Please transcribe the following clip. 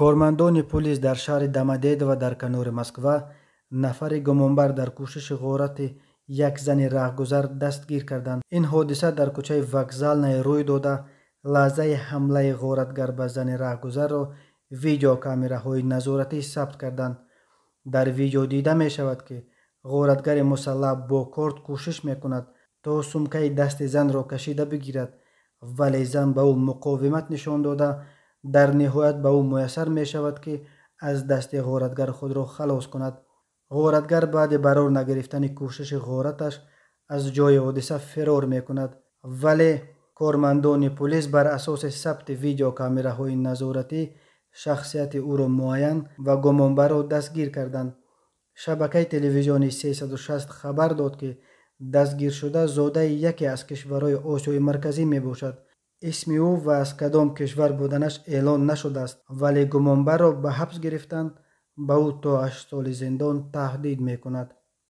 کارمندان پلیس در شهر دمدید و در کنار مسکو نفر گمانبر در کوشش غارت یک زن رهگذر دستگیر کردند. این حادثه در کوچه وکزال روی داده. لحظه حمله غارتگر به زن رهگذر را ویدیو کامراهای نظارتی ثبت کردند. در ویدیو دیده می شود که غارتگر مسلح با کارد کوشش می کند تا سمکه دست زن را کشیده بگیرد، ولی زن به او مقاومت نشان داده. در نهایت به او میسر می شود که از دست غارتگر خود را خلاص کند. غارتگر بعد برار نگرفتن کوشش غارتش از جای حادثه فرار می کند، ولی کارمندان پلیس بر اساس ثبت ویدیو کامراهای نظارتی شخصیت او را معین و گمانبر را دستگیر کردند. شبکه تلویزیونی 360 خبر داد که دستگیر شده زاده یکی از کشورهای آسیای مرکزی می باشد. اسم او و از کدام کشور بودنش اعلان نشده است، ولی گمانبر را به حبس گرفتند. به او تا 8 سال زندان تهدید می کند.